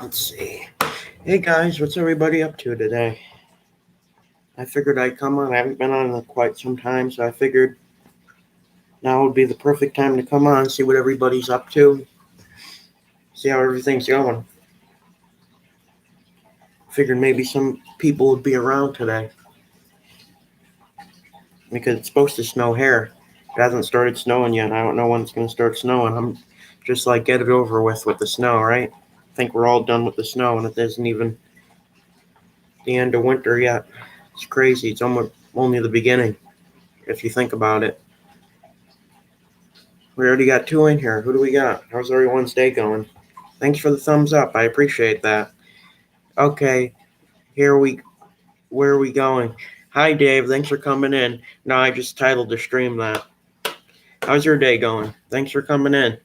Let's see. Hey guys, what's everybody up to today? I figured I'd come on. I haven't been on in quite some time, so I figured now would be the perfect time to come on, see what everybody's up to, see how everything's going. Figured maybe some people would be around today because it's supposed to snow here. It hasn't started snowing yet. I don't know when it's going to start snowing. I'm just like, get it over with the snow, right? I think we're all done with the snow, and it isn't even the end of winter yet. It's crazy. It's almost only the beginning, if you think about it. We already got two in here. Who do we got? How's everyone's day going? Thanks for the thumbs up. I appreciate that. Okay, where are we going? Hi, Dave. Thanks for coming in. No, I just titled the stream that. How's your day going? Thanks for coming in.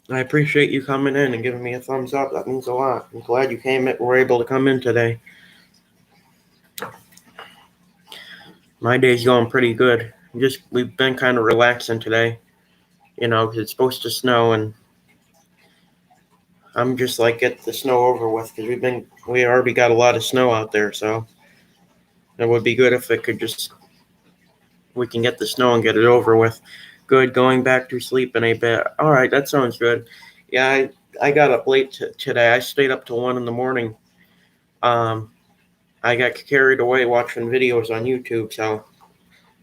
I appreciate you coming in and giving me a thumbs up. That means a lot. I'm glad you were able to come in today. My day's going pretty good. We've been kind of relaxing today, because it's supposed to snow, and I'm just like, get the snow over with, because we already got a lot of snow out there, so it would be good if we can get the snow and get it over with. Good, going back to sleep in a bit. All right, that sounds good. Yeah, I got up late today. I stayed up till 1 in the morning. I got carried away watching videos on YouTube, so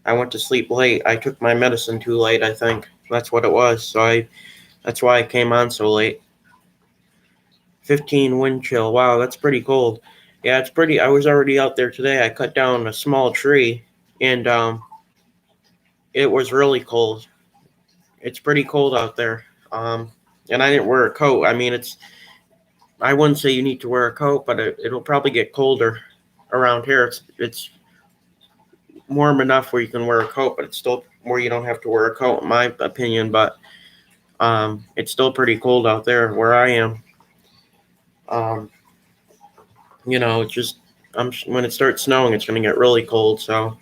I went to sleep late. I took my medicine too late, I think. That's what it was. So that's why I came on so late. 15 wind chill. Wow, that's pretty cold. Yeah, it's pretty. I was already out there today. I cut down a small tree, and it was really cold. It's pretty cold out there. And I didn't wear a coat. I mean, I wouldn't say you need to wear a coat, but it'll probably get colder around here. It's warm enough where you can wear a coat, but it's still where you don't have to wear a coat, in my opinion. But it's still pretty cold out there where I am. It's just when it starts snowing, it's going to get really cold. So,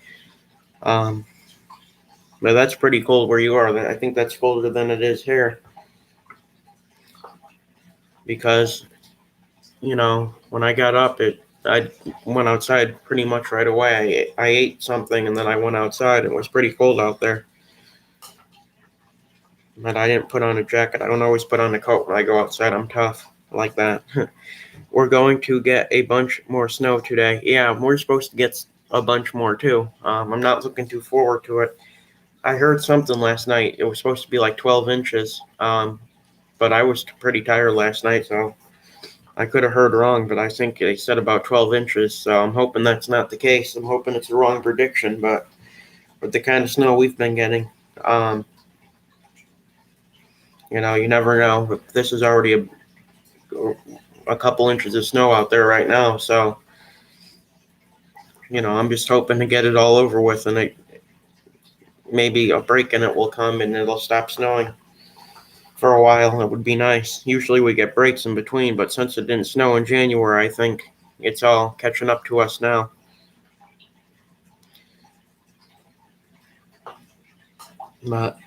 but that's pretty cold where you are. I think that's colder than it is here. Because, when I got up, I went outside pretty much right away. I ate something and then I went outside. It was pretty cold out there. But I didn't put on a jacket. I don't always put on a coat when I go outside. I'm tough like that. We're going to get a bunch more snow today. Yeah, we're supposed to get a bunch more too. I'm not looking too forward to it. I heard something last night. It was supposed to be like 12 inches. But I was pretty tired last night, so I could have heard wrong, but I think they said about 12 inches, so I'm hoping that's not the case. I'm hoping it's the wrong prediction, but with the kind of snow we've been getting, you never know. But this is already a couple inches of snow out there right now, so, I'm just hoping to get it all over with, and maybe a break in it will come and it'll stop snowing for a while. It would be nice. Usually we get breaks in between, but since it didn't snow in January, I think it's all catching up to us now. But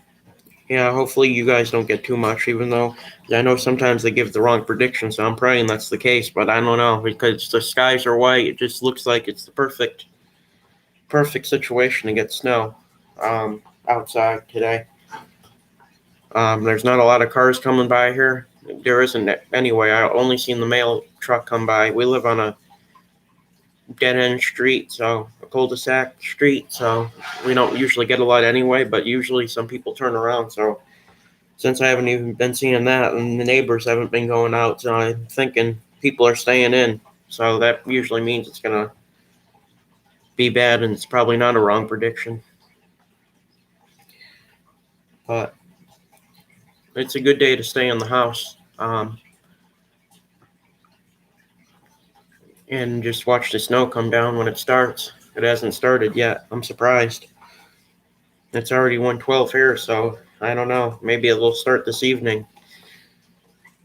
yeah, hopefully you guys don't get too much, even though I know sometimes they give the wrong prediction, so I'm praying that's the case, but I don't know, because the skies are white. It just looks like it's the perfect situation to get snow outside today. There's not a lot of cars coming by here. There isn't anyway. I only seen the mail truck come by. We live on a dead-end street, so a cul-de-sac street, so we don't usually get a lot anyway, but usually some people turn around. So since I haven't even been seeing that, and the neighbors haven't been going out, so I'm thinking people are staying in, so that usually means it's going to be bad, and it's probably not a wrong prediction. But it's a good day to stay in the house and just watch the snow come down when it starts. It hasn't started yet. I'm surprised. It's already 1:12 here, so I don't know. Maybe it will start this evening.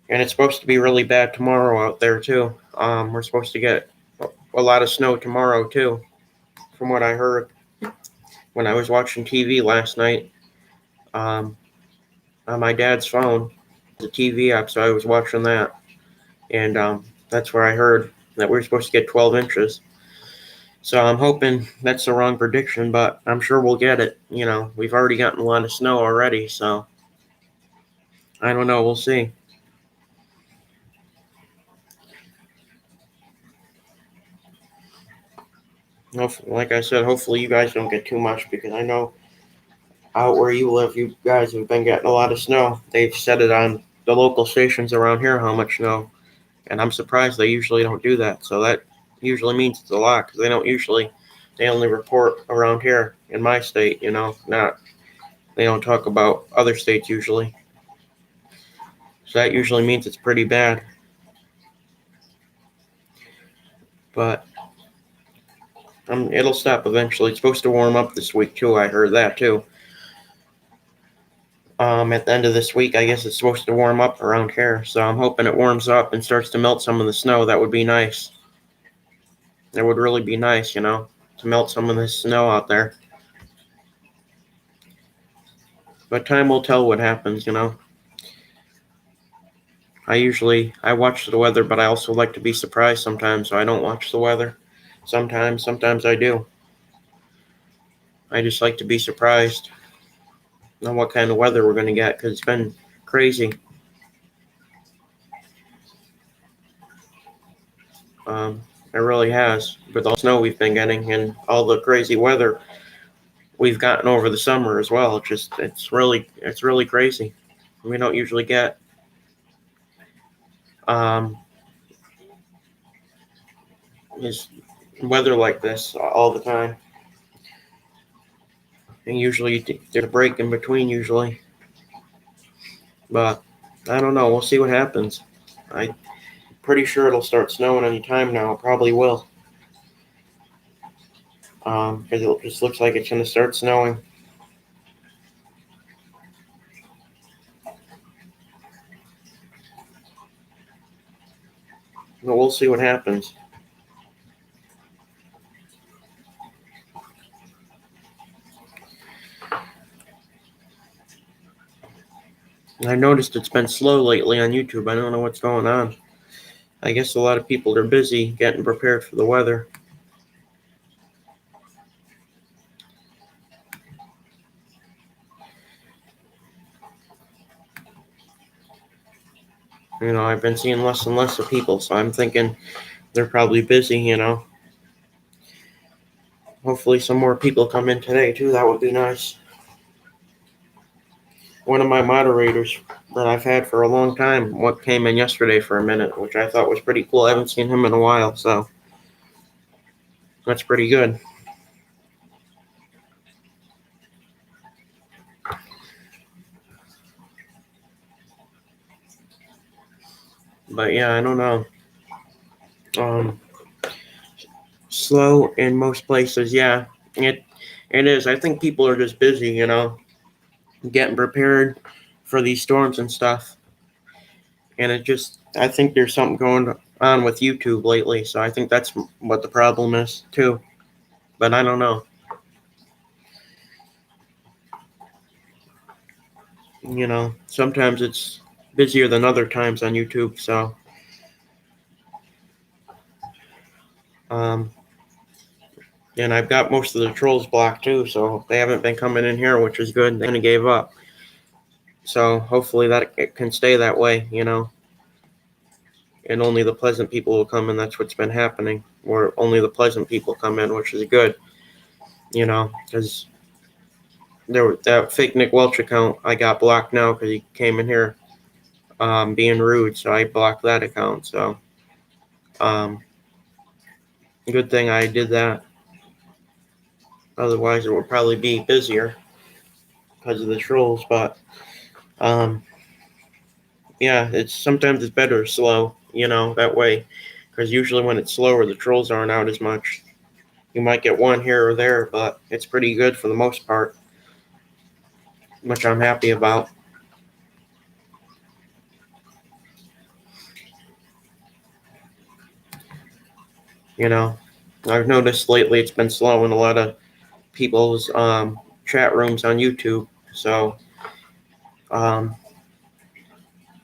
And it's supposed to be really bad tomorrow out there, too. We're supposed to get a lot of snow tomorrow, too, from what I heard when I was watching TV last night on my dad's phone. the TV app, so I was watching that, and that's where I heard that we are supposed to get 12 inches. So I'm hoping that's the wrong prediction, but I'm sure we'll get it. We've already gotten a lot of snow already, so I don't know. We'll see. Like I said, hopefully you guys don't get too much, because I know out where you live, you guys have been getting a lot of snow. They've said it on the local stations around here how much snow, and I'm surprised they usually don't do that. So that usually means it's a lot, because they only report around here in my state, they don't talk about other states usually. So that usually means it's pretty bad. But it'll stop eventually. It's supposed to warm up this week too. I heard that too. At the end of this week, I guess it's supposed to warm up around here. So I'm hoping it warms up and starts to melt some of the snow. That would be nice. That would really be nice, to melt some of this snow out there. But time will tell what happens, I watch the weather, but I also like to be surprised sometimes, so I don't watch the weather. Sometimes I do. I just like to be surprised on what kind of weather we're going to get, because it's been crazy. It really has, with all the snow we've been getting and all the crazy weather we've gotten over the summer as well. It's really crazy. We don't usually get is weather like this all the time. And usually there's a break in between usually. But I don't know. We'll see what happens. I'm pretty sure it'll start snowing any time now. It probably will. Because it just looks like it's going to start snowing. But we'll see what happens. I noticed it's been slow lately on YouTube. I don't know what's going on. I guess a lot of people are busy getting prepared for the weather. I've been seeing less and less of people, so I'm thinking they're probably busy, Hopefully some more people come in today, too. That would be nice. One of my moderators that I've had for a long time came in yesterday for a minute, which I thought was pretty cool. I haven't seen him in a while, so that's pretty good. But yeah, I don't know. Slow in most places, yeah. It is. I think people are just busy, getting prepared for these storms and stuff. And I think there's something going on with YouTube lately, so I think that's what the problem is too. But I don't know. Sometimes it's busier than other times on YouTube, so and I've got most of the trolls blocked too, so they haven't been coming in here, which is good. They kind of gave up. So hopefully that it can stay that way, and only the pleasant people will come in. That's what's been happening, or only the pleasant people come in, which is good, because that fake Nick Welch account I got blocked now because he came in here being rude, so I blocked that account. So good thing I did that. Otherwise, it would probably be busier because of the trolls. But yeah, sometimes it's better slow, that way, because usually when it's slower, the trolls aren't out as much. You might get one here or there, but it's pretty good for the most part, which I'm happy about. I've noticed lately it's been slow in a lot of people's chat rooms on YouTube. So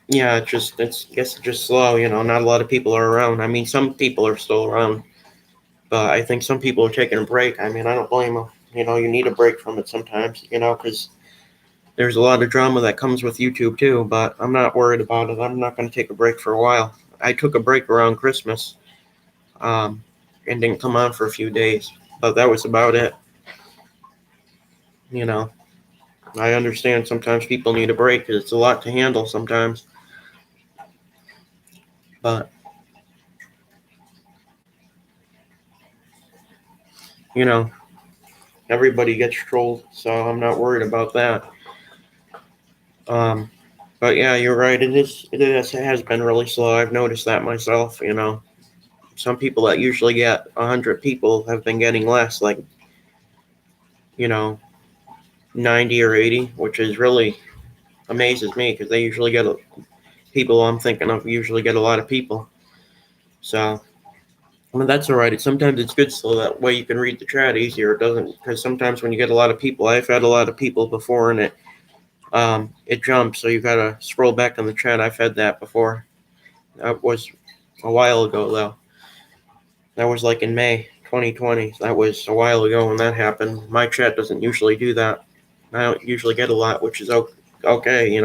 yeah, I guess it's just slow. Not a lot of people are around. I mean, some people are still around, but I think some people are taking a break. I mean, I don't blame them. You need a break from it sometimes. Because there's a lot of drama that comes with YouTube too. But I'm not worried about it. I'm not going to take a break for a while. I took a break around Christmas, um, and didn't come on for a few days, but that was about it. You know, I understand sometimes people need a break because it's a lot to handle sometimes, but you know, everybody gets trolled, so I'm not worried about that. Um, but yeah, you're right. It has been really slow. I've noticed that myself. Some people that usually get 100 people have been getting less, like you know, 90 or 80, which is really amazes me because they usually get people I'm thinking of usually get a lot of people. So, I mean, that's all right. Sometimes it's good so that way you can read the chat easier. It doesn't because sometimes when you get a lot of people, I've had a lot of people before, and it jumps, so you gotta scroll back on the chat. I've had that before. That was a while ago though. That was like in May 2020. That was a while ago when that happened. My chat doesn't usually do that. I don't usually get a lot, which is okay,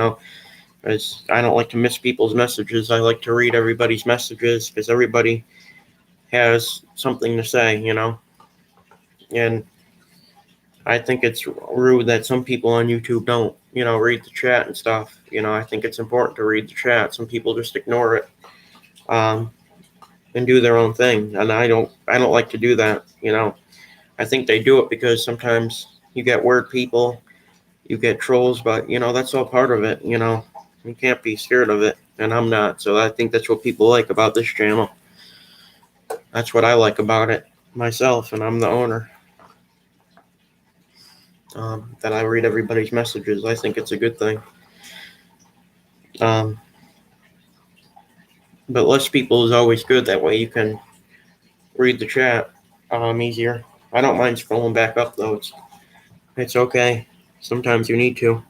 As I don't like to miss people's messages. I like to read everybody's messages because everybody has something to say. And I think it's rude that some people on YouTube don't read the chat and stuff. I think it's important to read the chat. Some people just ignore it, um, and do their own thing, and I don't like to do that. I think they do it because sometimes you get weird people, you get trolls, but that's all part of it. You can't be scared of it, and I'm not. So I think that's what people like about this channel. That's what I like about it myself, and I'm the owner. That I read everybody's messages. I think it's a good thing. Um, but less people is always good. That way you can read the chat easier. I don't mind scrolling back up though. It's okay. Sometimes you need to.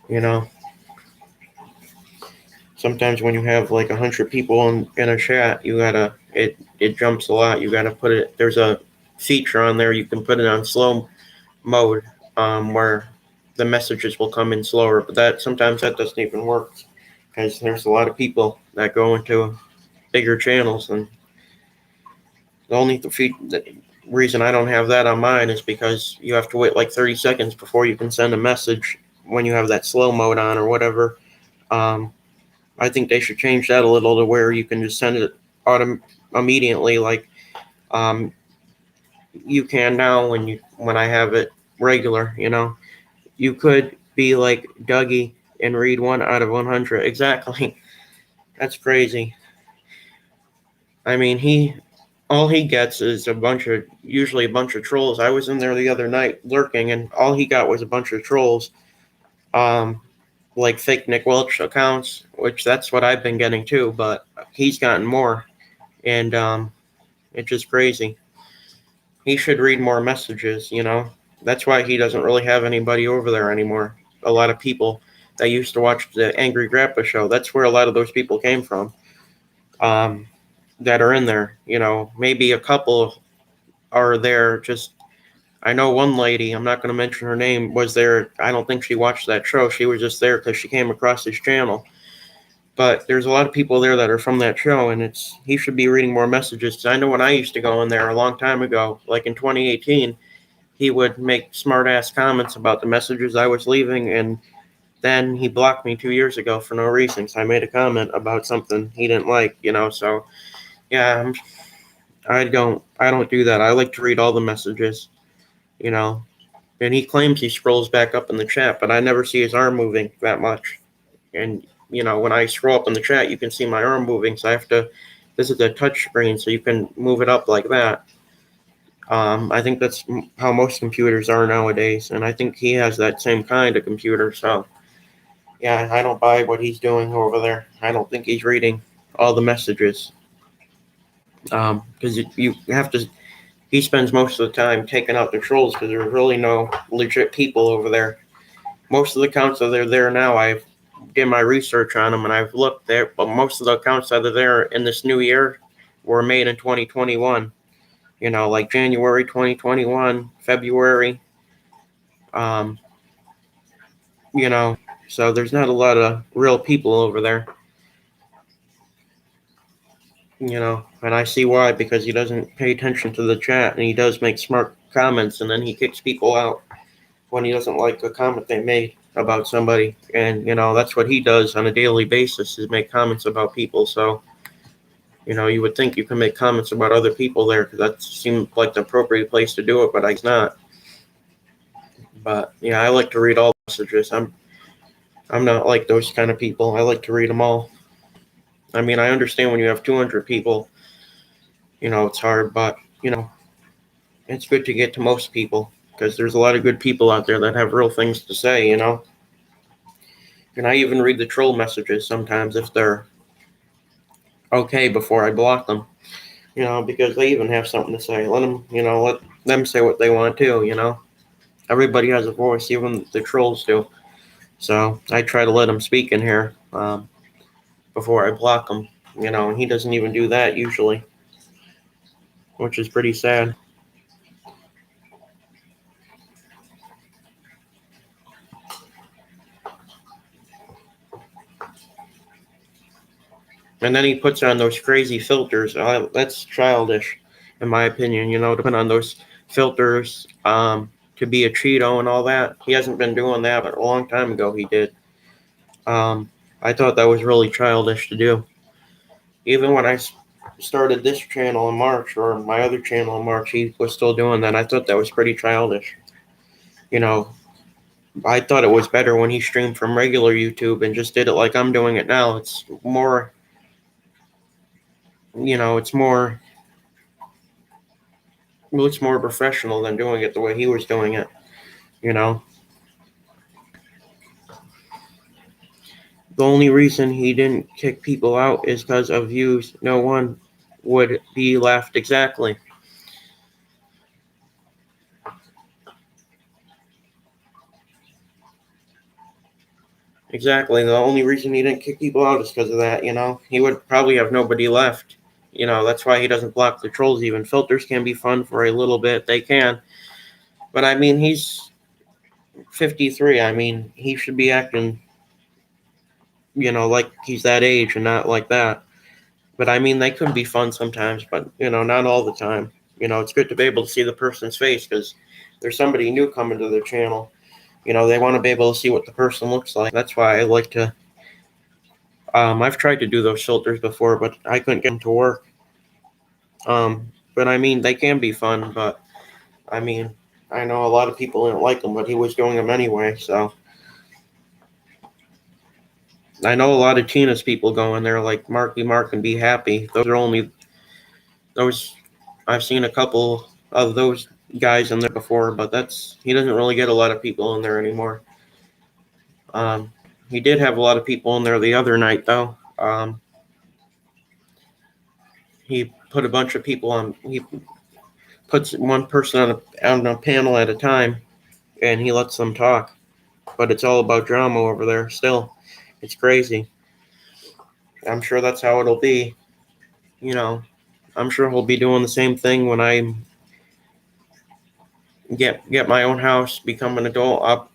You know. Sometimes when you have like 100 people in a chat, it jumps a lot. You gotta put it. There's a feature on there you can put it on slow mode, where the messages will come in slower. But sometimes that doesn't even work because there's a lot of people that go into bigger channels, and the reason I don't have that on mine is because you have to wait like 30 seconds before you can send a message when you have that slow mode on or whatever. Um, I think they should change that a little to where you can just send it immediately, like um, you can now when I have it regular. You could be like Dougie and read 1 out of 100 exactly. That's crazy. I mean, all he gets is usually a bunch of trolls. I was in there the other night lurking, and all he got was a bunch of trolls, um, like fake Nick Welch accounts, which that's what I've been getting too. But he's gotten more, and it's just crazy. He should read more messages. That's why he doesn't really have anybody over there anymore. A lot of people that used to watch the Angry Grandpa show. That's where a lot of those people came from. Um, that are in there. Maybe a couple are there. Just I know one lady. I'm not going to mention her name. Was there? I don't think she watched that show. She was just there because she came across his channel. But there's a lot of people there that are from that show, and he should be reading more messages. 'Cause I know when I used to go in there a long time ago, like in 2018, he would make smart ass comments about the messages I was leaving, and then he blocked me 2 years ago for no reason. So I made a comment about something he didn't like. So yeah, I don't do that. I like to read all the messages, you know. And he claims he scrolls back up in the chat, but I never see his arm moving that much. And when I scroll up in the chat, you can see my arm moving. So I have to. This is a touch screen, so you can move it up like that. I think that's how most computers are nowadays, and I think he has that same kind of computer. So yeah, I don't buy what he's doing over there. I don't think he's reading all the messages, because you have to. He spends most of the time taking out the trolls because there's really no legit people over there. most of the accounts that are there now, I've did my research on them and I've looked there, but most of the accounts that are there in this new year were made in 2021. Like January 2021, February. Um, so there's not a lot of real people over there. And I see why, because he doesn't pay attention to the chat and he does make smart comments and then he kicks people out when he doesn't like a comment they made about somebody. And, that's what he does on a daily basis, is make comments about people. So, you would think you can make comments about other people there because that seems like the appropriate place to do it, but it's not. But, yeah, I like to read all messages. I'm not like those kind of people. I like to read them all. I mean, I understand when you have 200 people, it's hard, but, it's good to get to most people because there's a lot of good people out there that have real things to say, And I even read the troll messages sometimes if they're okay before I block them, because they even have something to say. Let them say what they want to, Everybody has a voice, even the trolls do. So I try to let them speak in here before I block them, and he doesn't even do that usually, which is pretty sad. And then he puts on those crazy filters. That's childish, in my opinion, to put on those filters to be a Cheeto and all that. He hasn't been doing that, but a long time ago he did. I thought that was really childish to do. Even when I started this channel in March, or my other channel in March, he was still doing that. I thought that was pretty childish. I thought it was better when he streamed from regular YouTube and just did it like I'm doing it now. It's more, it's more professional than doing it the way he was doing it, The only reason he didn't kick people out is because of views. No one would be left. Exactly. Exactly. The only reason he didn't kick people out is because of that, He would probably have nobody left. That's why he doesn't block the trolls even. Filters can be fun for a little bit. They can. But, I mean, he's 53. I mean, he should be acting, like he's that age and not like that. But, I mean, they could be fun sometimes, but, not all the time. It's good to be able to see the person's face because there's somebody new coming to their channel. They want to be able to see what the person looks like. That's why I like to. I've tried to do those filters before, but I couldn't get them to work. But I mean, they can be fun. But I mean, I know a lot of people didn't like them, but he was doing them anyway. So I know a lot of Tina's people go in there like Marky Mark and Be Happy. Those are only those. I've seen a couple of those guys in there before, but he doesn't really get a lot of people in there anymore. He did have a lot of people in there the other night, though. He put a bunch of people on. He puts one person on a panel at a time, and he lets them talk. But it's all about drama over there. Still, it's crazy. I'm sure that's how it'll be. I'm sure he'll be doing the same thing when I get my own house, become an adult.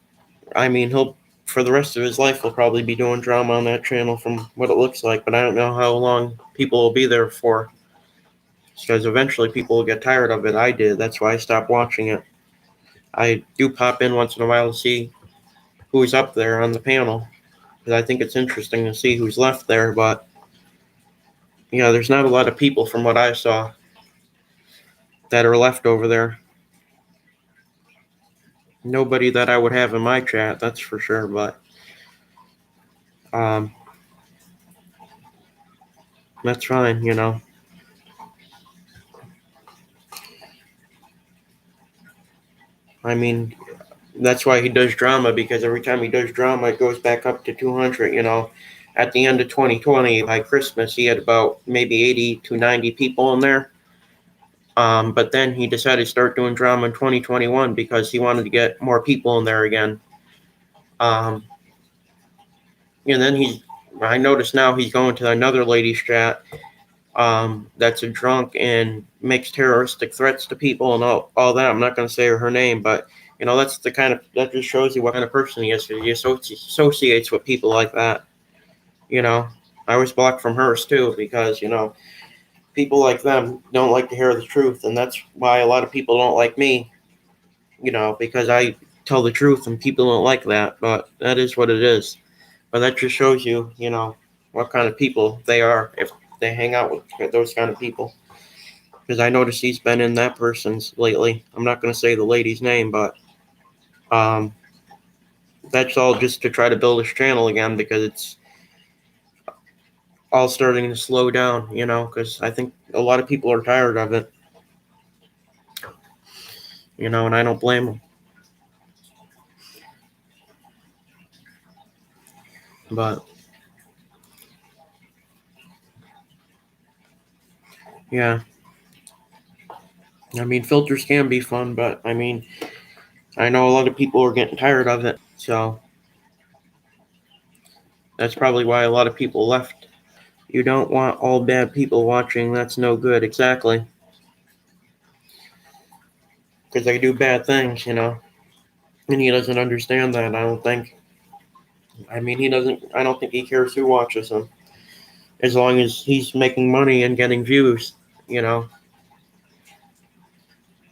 I mean, he'll for the rest of his life he'll probably be doing drama on that channel from what it looks like. But I don't know how long people will be there for. Because eventually people will get tired of it. I did. That's why I stopped watching it. I do pop in once in a while to see who's up there on the panel. Because I think it's interesting to see who's left there. But, there's not a lot of people from what I saw that are left over there. Nobody that I would have in my chat, that's for sure. But that's fine, I mean, that's why he does drama, because every time he does drama, it goes back up to 200, At the end of 2020, by Christmas, he had about maybe 80 to 90 people in there. But then he decided to start doing drama in 2021 because he wanted to get more people in there again. Um, and then I notice now he's going to another lady's chat that's a drunk and makes terroristic threats to people and all that. I'm not going to say her name, but that's that just shows you what kind of person he is. He associates with people like that. I was blocked from hers too because people like them don't like to hear the truth, and that's why a lot of people don't like me. Because I tell the truth, and people don't like that. But that is what it is. But that just shows you, what kind of people they are if they hang out with those kind of people. Because I noticed he's been in that person's lately. I'm not going to say the lady's name, but um, that's all just to try to build his channel again because it's all starting to slow down, because I think a lot of people are tired of it, and I don't blame them. But yeah, I mean, filters can be fun, but I mean, I know a lot of people are getting tired of it, so that's probably why a lot of people left. You don't want all bad people watching. That's no good, exactly. Because they do bad things, and he doesn't understand that. I don't think. I mean, he doesn't. I don't think he cares who watches him, as long as he's making money and getting views. You know,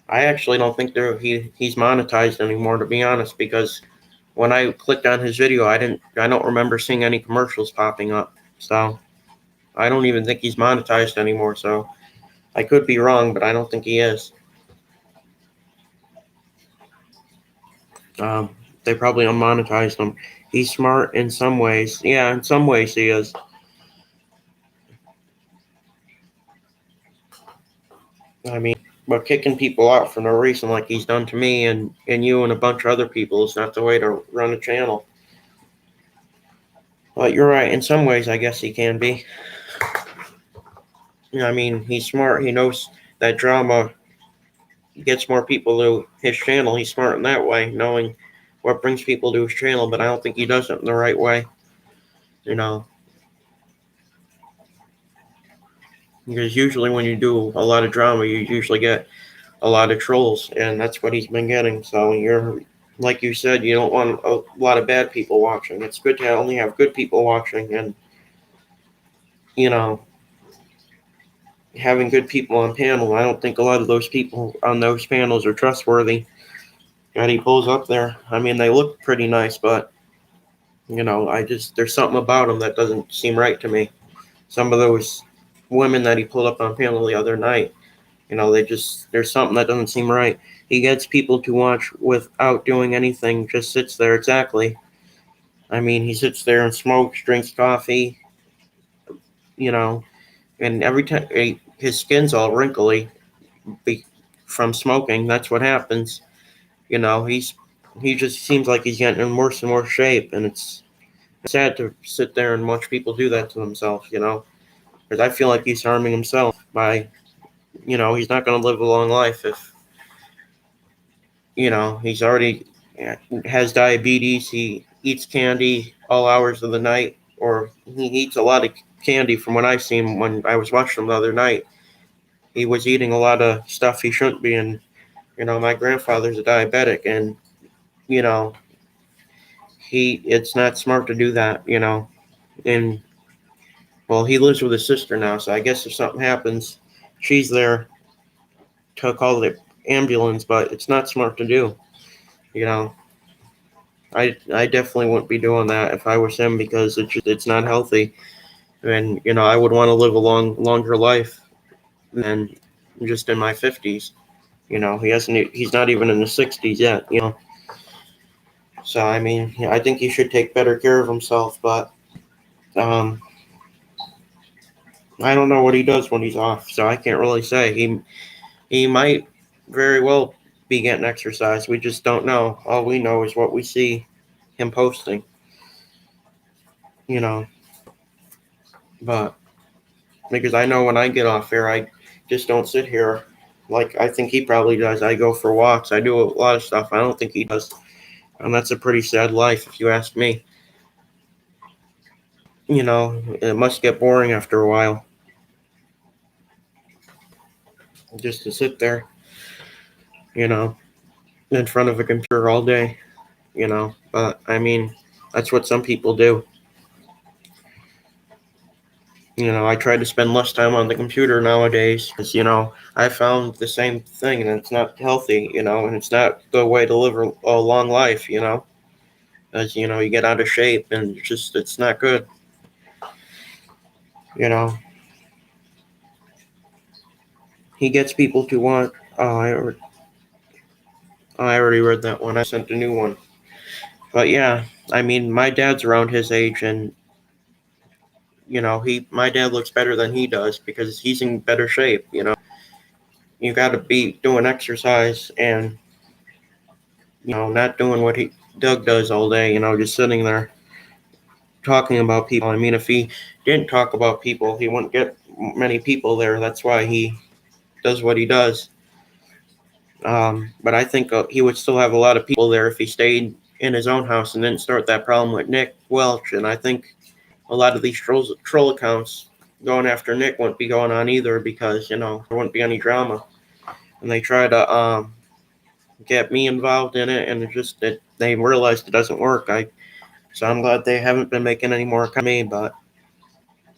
I actually don't think he's monetized anymore, to be honest, because when I clicked on his video, I don't remember seeing any commercials popping up. So I don't even think he's monetized anymore. So I could be wrong, but I don't think he is. Um, they probably unmonetized him. He's smart in some ways. Yeah, in some ways he is. I mean, but kicking people out for no reason like he's done to me and you and a bunch of other people is not the way to run a channel. But you're right, in some ways I guess he can be. I mean, he's smart. He knows that drama gets more people to his channel. He's smart in that way, knowing what brings people to his channel, but I don't think he does it in the right way. You know, because usually when you do a lot of drama, you usually get a lot of trolls, and that's what he's been getting. So like you said, you don't want a lot of bad people watching. It's good to only have good people watching, and you know, having good people on panel. I don't think a lot of those people on those panels are trustworthy. That he pulls up there. I mean, they look pretty nice, but there's something about them that doesn't seem right to me. Some of those women that he pulled up on panel the other night, there's something that doesn't seem right. He gets people to watch without doing anything, just sits there. Exactly. I mean, he sits there and smokes, drinks coffee, and every time his skin's all wrinkly from smoking. That's what happens. He just seems like he's getting in worse and worse shape, and it's sad to sit there and watch people do that to themselves, because I feel like he's harming himself by, he's not going to live a long life if, he's already has diabetes, he eats candy all hours of the night, or he eats a lot of candy from what I seen when I was watching him the other night. He was eating a lot of stuff he shouldn't be, and, my grandfather's a diabetic, and, you know, it's not smart to do that, and well, he lives with his sister now, so I guess if something happens, she's there to call the ambulance, but it's not smart to do. You know, I definitely wouldn't be doing that if I was him because it's not healthy, and I would want to live a longer life than just in my 50s. He's not even in the 60s yet. So I mean, I think he should take better care of himself, but I don't know what he does when he's off, so I can't really say. He might very well be getting exercise. We just don't know. All we know is what we see him posting. You know, but because I know when I get off here, I just don't sit here like I think he probably does. I go for walks. I do a lot of stuff. I don't think he does. And that's a pretty sad life, if you ask me. You know, it must get boring after a while just to sit there, you know, in front of a computer all day, you know. But I mean, that's what some people do. You know, I try to spend less time on the computer nowadays because, you know, I found the same thing and it's not healthy, you know, and it's not the way to live a long life, you know, as, you know, you get out of shape and it's not good, you know. He gets people to want, I already read that one. I sent a new one. But yeah, I mean, my dad's around his age and, you know, my dad looks better than he does because he's in better shape, you know. You got to be doing exercise and, you know, not doing what Doug does all day, you know, just sitting there talking about people. I mean, if he didn't talk about people, he wouldn't get many people there. That's why he does what he does. But I think he would still have a lot of people there if he stayed in his own house and didn't start that problem with Nick Welch. And I think a lot of these troll accounts going after Nick wouldn't be going on either because, you know, there wouldn't be any drama. And they try to get me involved in it, and they realized it doesn't work. So I'm glad they haven't been making any more accounts of me, but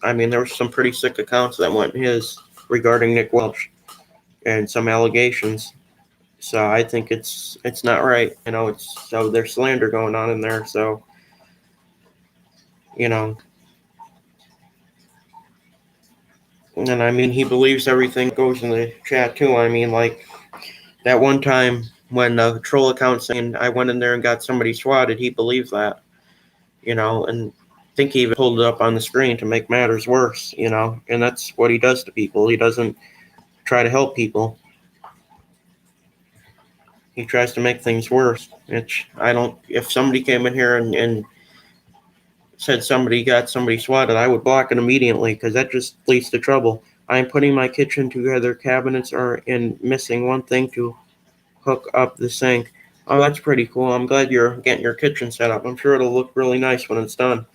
I mean, there were some pretty sick accounts that went his regarding Nick Welch and some allegations. So I think it's not right. You know, there's slander going on in there. So, you know, and I mean, he believes everything that goes in the chat too. I mean, like that one time when the troll account saying I went in there and got somebody swatted, he believed that. You know, and I think he even pulled it up on the screen to make matters worse. You know, and that's what he does to people. He doesn't try to help people. He tries to make things worse. Which I don't. If somebody came in here and said somebody got somebody swatted, I would block it immediately because that just leads to trouble. I am putting my kitchen together. Cabinets are in missing one thing to hook up the sink. Oh, that's pretty cool. I'm glad you're getting your kitchen set up. I'm sure it'll look really nice when it's done.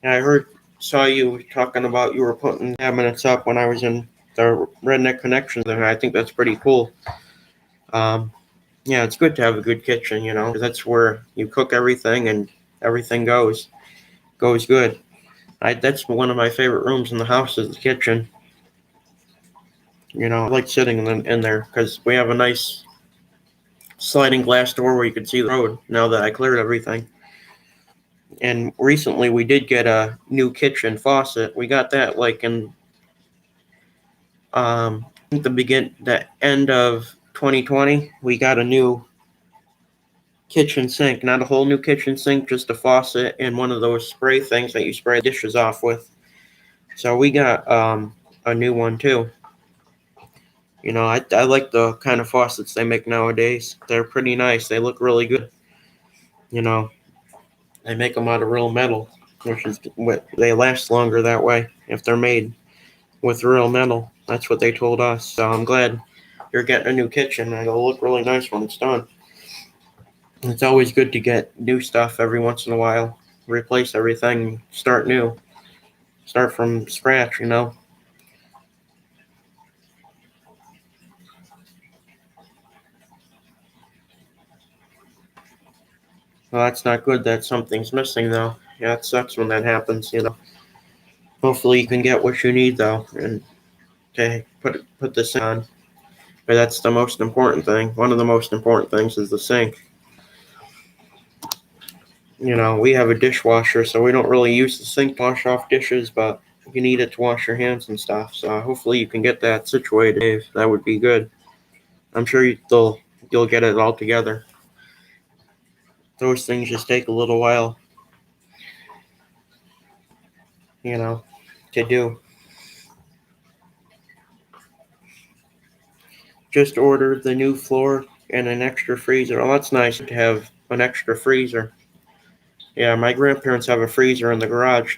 And saw you talking about you were putting cabinets up when I was in the Redneck Connection, and I think that's pretty cool. Um, yeah, it's good to have a good kitchen, you know, 'cause that's where you cook everything and everything goes good. That's one of my favorite rooms in the house is the kitchen. You know, I like sitting in there because we have a nice sliding glass door where you can see the road now that I cleared everything. And recently we did get a new kitchen faucet. We got that like in the end of 2020. We got a new kitchen sink, not a whole new kitchen sink, just a faucet and one of those spray things that you spray dishes off with. So we got a new one too. You know, I like the kind of faucets they make nowadays. They're pretty nice. They look really good. You know, they make them out of real metal, which is what they last longer that way if they're made with real metal. That's what they told us. So I'm glad you're getting a new kitchen. It'll look really nice when it's done. It's always good to get new stuff every once in a while. Replace everything, start new, start from scratch, you know. Well, that's not good that something's missing, though. Yeah, it sucks when that happens, you know. Hopefully you can get what you need, though, and to put this on. But that's the most important thing. One of the most important things is the sink. You know, we have a dishwasher, so we don't really use the sink to wash off dishes, but you need it to wash your hands and stuff. So hopefully you can get that situated, Dave. That would be good. I'm sure you'll get it all together. Those things just take a little while, you know, to do. Just ordered the new floor and an extra freezer. Oh, that's nice to have an extra freezer. Yeah, my grandparents have a freezer in the garage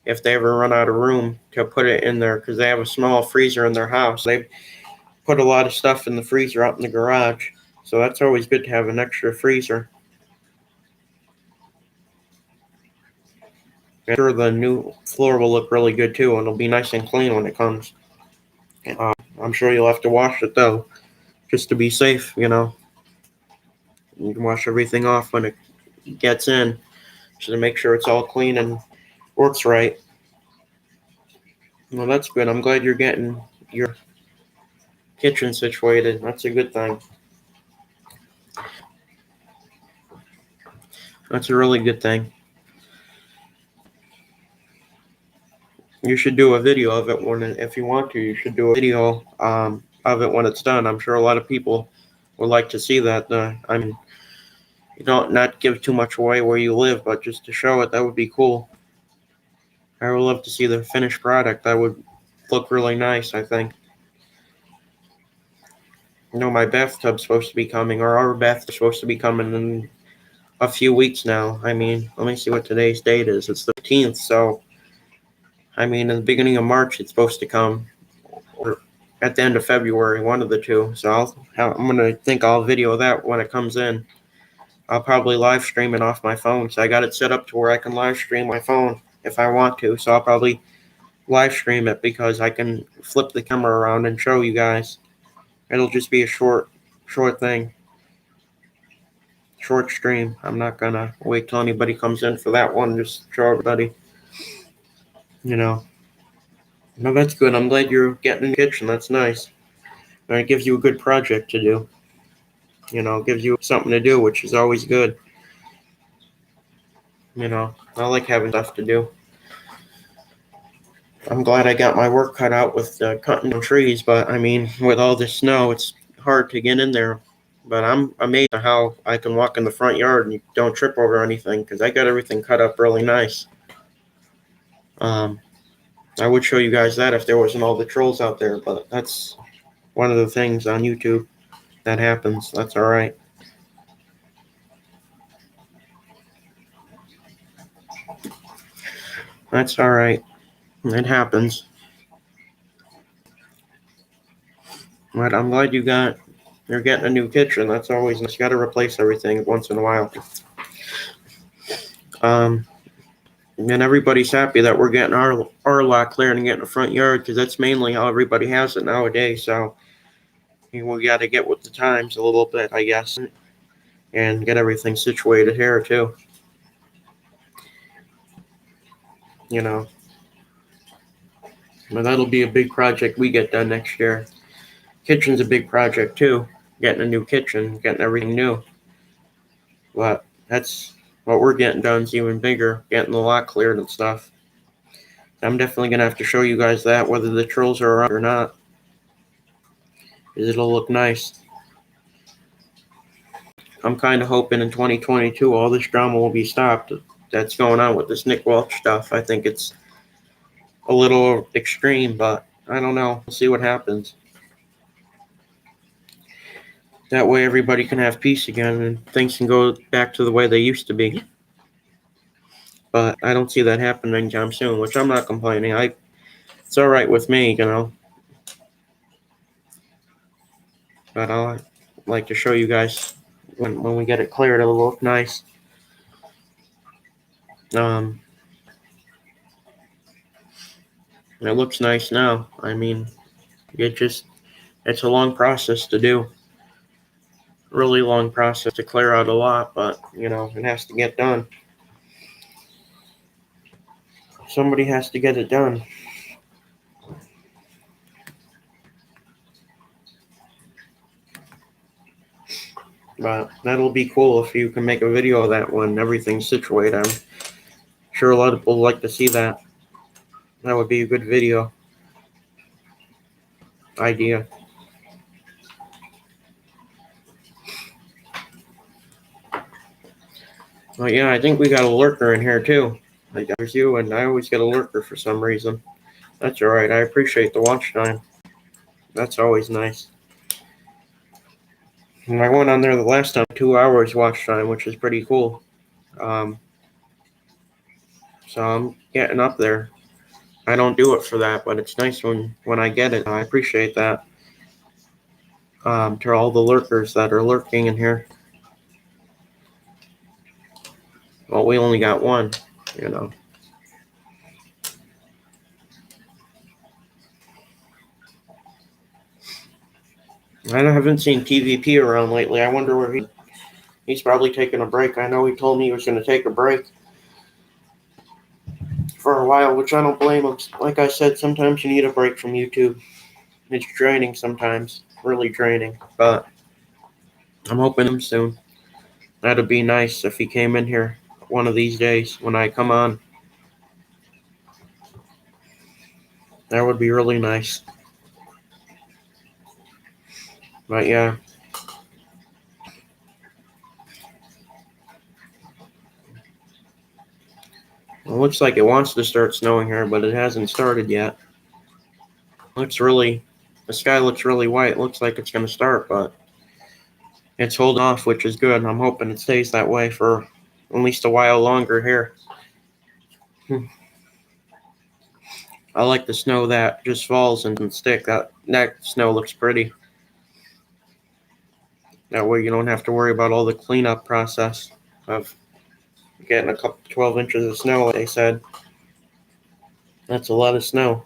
if they ever run out of room to put it in there because they have a small freezer in their house. They put a lot of stuff in the freezer out in the garage, so that's always good to have an extra freezer. I'm sure the new floor will look really good too, and it'll be nice and clean when it comes. I'm sure you'll have to wash it though, just to be safe. You can wash everything off when it gets in, just to make sure it's all clean and works right. Well, that's good. I'm glad you're getting your kitchen situated. That's a good thing. That's a really good thing. You should do a video of it if you want to. You should do a video of it when it's done. I'm sure a lot of people would like to see that. I mean, you don't not give too much away where you live, but just to show it, that would be cool. I would love to see the finished product. That would look really nice, I think. My bathtub's supposed to be coming, or our bathtub's supposed to be coming in a few weeks now. I mean, let me see what today's date is. It's the 15th, so I mean, in the beginning of March, it's supposed to come, or at the end of February, one of the two. So I'm I'll video that when it comes in. I'll probably live stream it off my phone. So I got it set up to where I can live stream my phone if I want to. So I'll probably live stream it because I can flip the camera around and show you guys. It'll just be a short thing, short stream. I'm not gonna wait till anybody comes in for that one. Just show everybody. No, that's good. I'm glad you're getting in the kitchen. That's nice. And it gives you a good project to do. It gives you something to do, which is always good. I like having stuff to do. I'm glad I got my work cut out with cutting down trees, but I mean, with all this snow, it's hard to get in there. But I'm amazed at how I can walk in the front yard and you don't trip over anything because I got everything cut up really nice. I would show you guys that if there wasn't all the trolls out there, but that's one of the things on YouTube that happens. That's all right. That's all right. It happens. But I'm glad you're getting a new kitchen. That's always nice. You got to replace everything once in a while. And everybody's happy that we're getting our lot cleared and getting the front yard because that's mainly how everybody has it nowadays. So we got to get with the times a little bit, I guess, and get everything situated here too. But that'll be a big project we get done next year. Kitchen's a big project too. Getting a new kitchen, getting everything new. But that's what we're getting done is even bigger, getting the lot cleared and stuff. I'm definitely going to have to show you guys that, whether the trolls are around or not. Because it'll look nice. I'm kind of hoping in 2022 all this drama will be stopped that's going on with this Nick Welch stuff. I think it's a little extreme, but I don't know. We'll see what happens. That way everybody can have peace again and things can go back to the way they used to be. But I don't see that happening anytime soon, which I'm not complaining. It's all right with me, But I'll like to show you guys when we get it cleared. It'll look nice. It looks nice now. I mean, it's a long process to do. Really long process to clear out a lot, but it has to get done. Somebody has to get it done. But that'll be cool if you can make a video of that when everything's situated. I'm sure a lot of people like to see that. That would be a good video idea. Well, yeah, I think we got a lurker in here too. Like there's you, and I always get a lurker for some reason. That's all right. I appreciate the watch time. That's always nice. And I went on there the last time, 2 hours watch time, which is pretty cool. So I'm getting up there. I don't do it for that, but it's nice when I get it. I appreciate that. To all the lurkers that are lurking in here. Well, we only got one, I haven't seen TVP around lately. I wonder where he's probably taking a break. I know he told me he was going to take a break for a while, which I don't blame him. Like I said, sometimes you need a break from YouTube. It's draining sometimes, really draining. But I'm hoping him soon. That'd be nice if he came in here one of these days when I come on. That would be really nice. But yeah. It looks like it wants to start snowing here, but it hasn't started yet. The sky looks really white. It looks like it's going to start, but it's holding off, which is good. I'm hoping it stays that way for at least a while longer here. I like the snow that just falls and doesn't stick. That snow looks pretty. That way you don't have to worry about all the cleanup process of getting a couple 12 inches of snow, like they said. That's a lot of snow.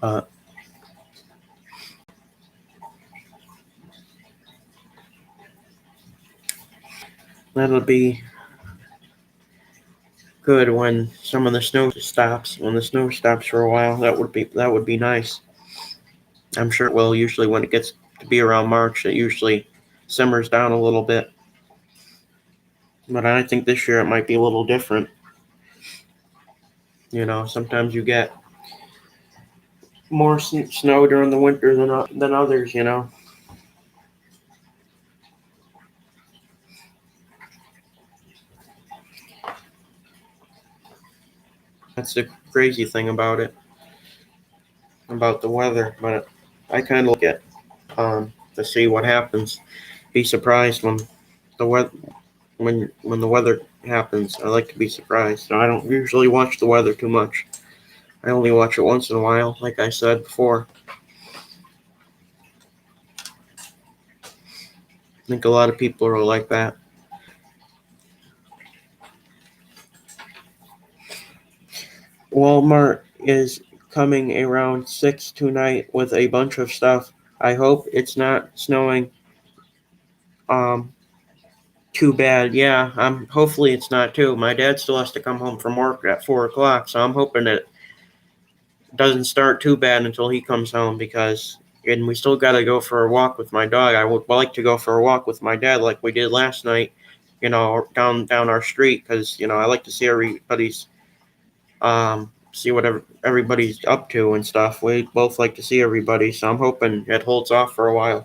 Uh, that'll be good when some of the snow stops. When the snow stops for a while, that would be nice. I'm sure it will. Usually, when it gets to be around March, it usually simmers down a little bit. But I think this year it might be a little different. Sometimes you get more snow during the winter than others. That's the crazy thing about it, about the weather. But I kind of look at to see what happens. Be surprised the weather when the weather happens. I like to be surprised. So I don't usually watch the weather too much. I only watch it once in a while, like I said before. I think a lot of people are like that. Walmart is coming around 6 tonight with a bunch of stuff. I hope it's not snowing um too bad. Yeah, hopefully it's not too. My dad still has to come home from work at 4 o'clock, so I'm hoping it doesn't start too bad until he comes home and we still got to go for a walk with my dog. I would like to go for a walk with my dad like we did last night, down our street because I like to see what everybody's up to and stuff. We both like to see everybody, so I'm hoping it holds off for a while.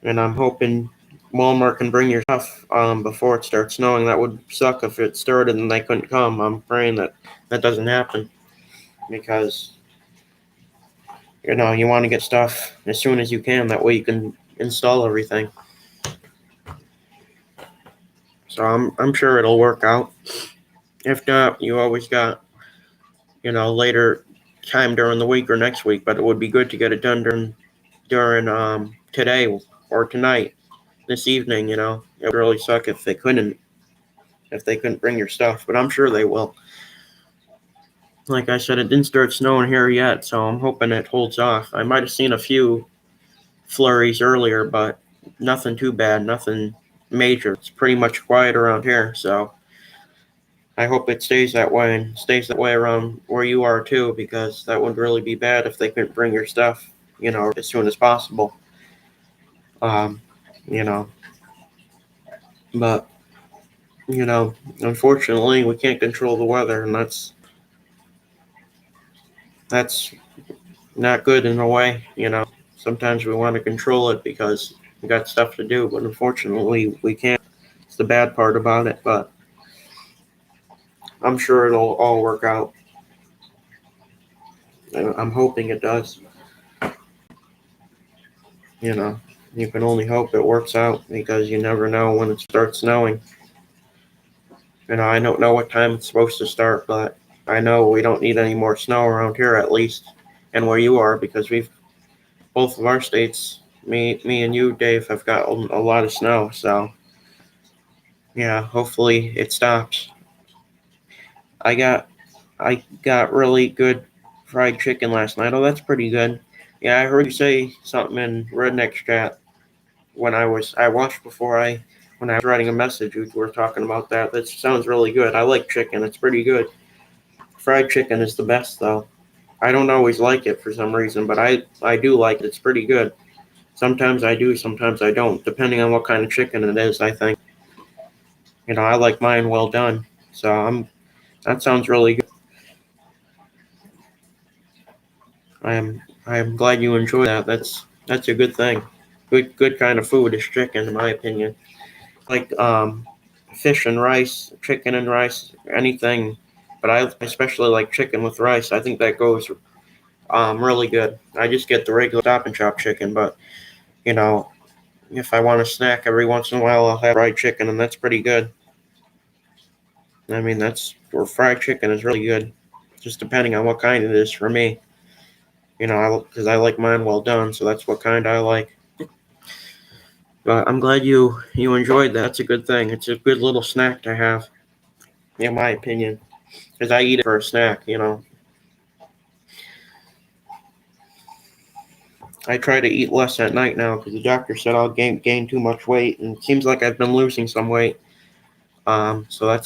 And I'm hoping Walmart can bring your stuff before it starts snowing. That would suck if it started and they couldn't come. I'm praying that doesn't happen because you want to get stuff as soon as you can. That way you can install everything. So I'm sure it'll work out. If not, you always got later time during the week or next week. But it would be good to get it done during today or tonight, this evening. It would really suck if they couldn't bring your stuff. But I'm sure they will. Like I said, it didn't start snowing here yet, so I'm hoping it holds off. I might have seen a few flurries earlier, but nothing too bad, nothing major. It's pretty much quiet around here, so I hope it stays that way and stays that way around where you are too, because that would really be bad if they couldn't bring your stuff, as soon as possible. Um, you know, but unfortunately, we can't control the weather, and that's not good in a way. Sometimes we want to control it because we got stuff to do, but unfortunately, we can't. It's the bad part about it, but I'm sure it'll all work out. I'm hoping it does. You can only hope it works out because you never know when it starts snowing. I don't know what time it's supposed to start, but I know we don't need any more snow around here, at least, and where you are, because we've both of our states, me and you, Dave, have got a lot of snow. So yeah, hopefully it stops. I got I got really good fried chicken last night. Oh, that's pretty good. Yeah, I heard you say something in Redneck Chat I watched before when I was writing a message. We were talking about that. That sounds really good. I like chicken. It's pretty good. Fried chicken is the best though. I don't always like it for some reason, but I do like it. It's pretty good. Sometimes I do, sometimes I don't, depending on what kind of chicken it is. I think I like mine well done. So that sounds really good. I am glad you enjoy that. That's a good thing. Good kind of food is chicken, in my opinion. Like fish and rice, chicken and rice, anything. But I especially like chicken with rice. I think that goes really good. I just get the regular Stop and Shop chicken, but you know if I want a snack every once in a while, I'll have fried chicken, and that's pretty good. I mean, that's or fried chicken is really good, just depending on what kind it is for me. Because I like mine well done, so that's what kind I like. But I'm glad you enjoyed that. That's a good thing. It's a good little snack to have, in my opinion, because I eat it for a snack. I try to eat less at night now because the doctor said I'll gain too much weight, and it seems like I've been losing some weight. So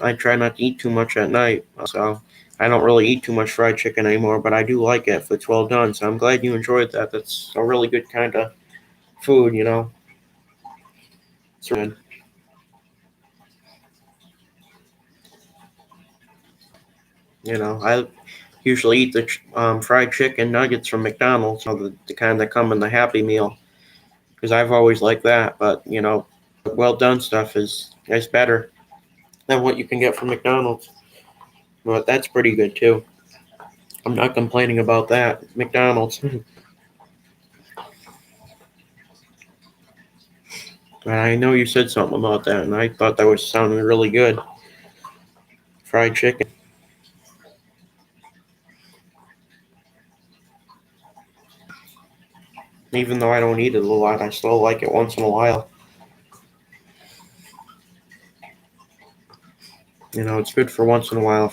I try not to eat too much at night. So I don't really eat too much fried chicken anymore, but I do like it if it's well done. So I'm glad you enjoyed that. That's a really good kind of food. It's good. I usually eat the fried chicken nuggets from McDonald's, the kind that come in the Happy Meal, because I've always liked that. But well done stuff is better than what you can get from McDonald's. But that's pretty good too. I'm not complaining about that. McDonald's. I know you said something about that, and I thought that was sounding really good. Fried chicken. Even though I don't eat it a lot, I still like it once in a while. It's good for once in a while.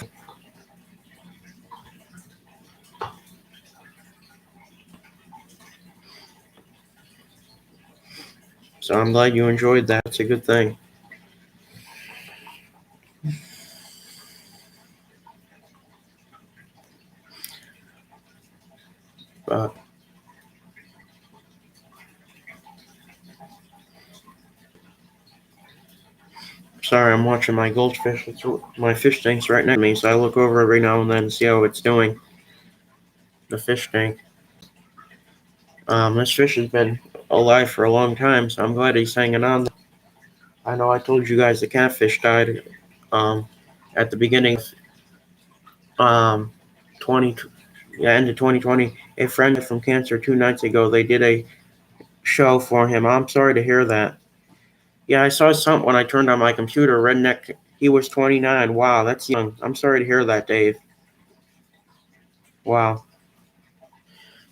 So I'm glad you enjoyed that. It's a good thing. But sorry, I'm watching my goldfish. My fish tank's right next to me, so I look over every now and then to see how it's doing. The fish tank. This fish has been alive for a long time, so I'm glad he's hanging on. I know I told you guys the catfish died um, at the beginning of 20, yeah, end of 2020. A friend from cancer 2 nights ago. They did a show for him. I'm sorry to hear that. Yeah, I saw something when I turned on my computer. Redneck. He was 29. Wow, that's young. I'm sorry to hear that, Dave. Wow.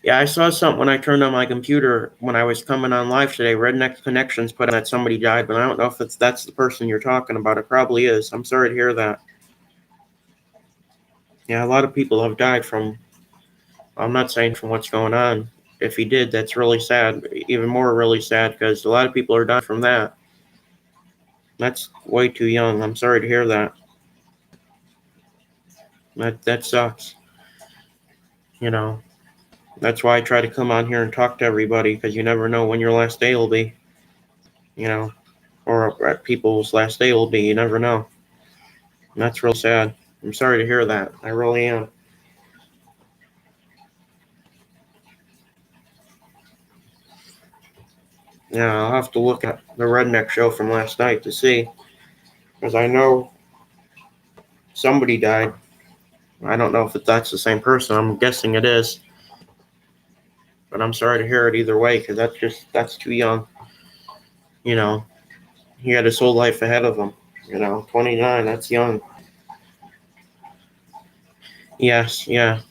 Yeah, I saw something when I turned on my computer when I was coming on live today. Redneck Connections put on that somebody died, but I don't know if that's the person you're talking about. It probably is. I'm sorry to hear that. Yeah, a lot of people have died from. I'm not saying from what's going on. If he did, that's really sad. Even more really sad because a lot of people are dying from that. That's way too young. I'm sorry to hear that. That sucks. You know. That's why I try to come on here and talk to everybody because you never know when your last day will be. You know, or people's last day will be. You never know. And that's real sad. I'm sorry to hear that. I really am. Yeah, I'll have to look at the Redneck show from last night to see because I know somebody died. I don't know if that's the same person. I'm guessing it is, but I'm sorry to hear it either way because that's too young. You know, he had his whole life ahead of him. 29. That's young. Yes, yeah.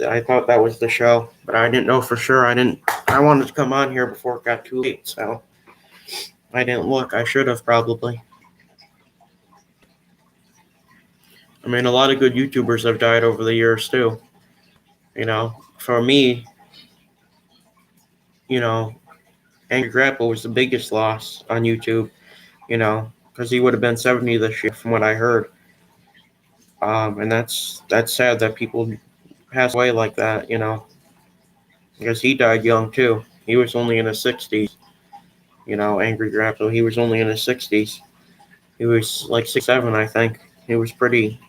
I thought that was the show, but I didn't know for sure. I wanted to come on here before it got too late, so I didn't look. I should have probably. I mean, a lot of good YouTubers have died over the years too. For me, you know, Angry Grandpa was the biggest loss on YouTube. Because he would have been 70 this year, from what I heard. And that's sad that people pass away like that. Because he died young too. He was only in his 60s. Angry Grandpa. He was only in his 60s. He was like 6'7", I think. He was pretty.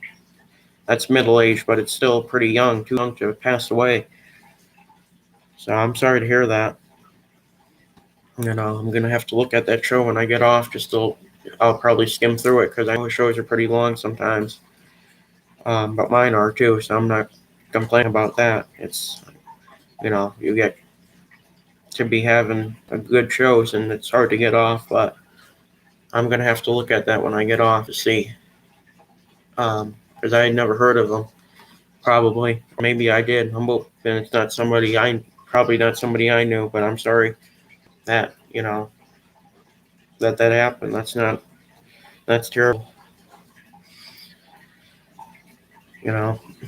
That's middle age, but it's still pretty young. Too young to have passed away. So I'm sorry to hear that. I'm gonna have to look at that show when I get off. I'll probably skim through it because I know shows are pretty long sometimes. But mine are too, so I'm not complaining about that. It's you get to be having a good shows, and it's hard to get off. But I'm gonna have to look at that when I get off to see, because I had never heard of them. Probably, maybe I did. I'm hoping it's not probably not somebody I knew. But I'm sorry that that happened. That's terrible. You know, I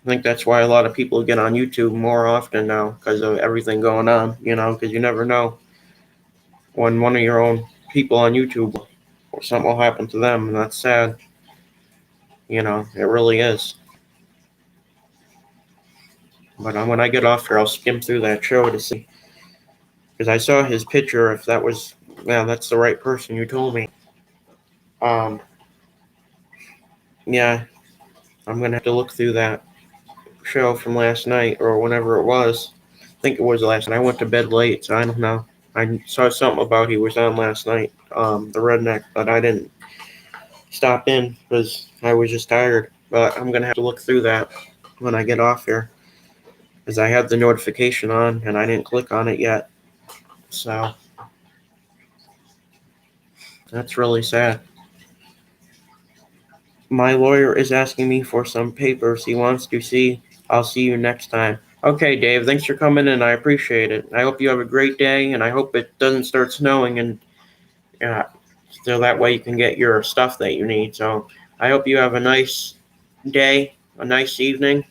think that's why a lot of people get on YouTube more often now because of everything going on. Because you never know when one of your own people on YouTube or something will happen to them, and that's sad. It really is. But when I get off here, I'll skim through that show to see, because I saw his picture. If that was, yeah, that's the right person. You told me. Um, yeah, I'm gonna have to look through that show from last night or whenever it was. I think it was last night. I went to bed late, so I don't know. I saw something about he was on last night, the redneck, but I didn't stop in because I was just tired. But I'm gonna have to look through that when I get off here, because I had the notification on and I didn't click on it yet. So that's really sad. My lawyer is asking me for some papers he wants to see. I'll see you next time. Okay, Dave, thanks for coming in. I appreciate it. I hope you have a great day, and I hope it doesn't start snowing, and uh, so that way you can get your stuff that you need. So I hope you have a nice day, a nice evening.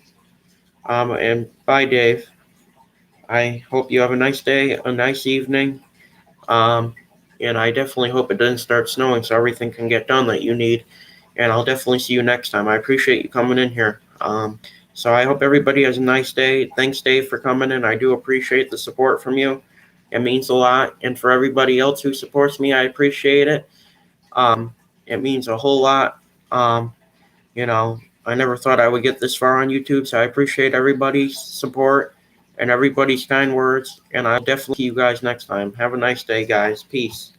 And bye, Dave. I hope you have a nice day, a nice evening. Um, and I definitely hope it doesn't start snowing so everything can get done that you need. And I'll definitely see you next time. I appreciate you coming in here. So I hope everybody has a nice day. Thanks, Dave, for coming in. I do appreciate the support from you. It means a lot. And for everybody else who supports me, I appreciate it. It means a whole lot. I never thought I would get this far on YouTube, so I appreciate everybody's support and everybody's kind words. And I'll definitely see you guys next time. Have a nice day, guys. Peace.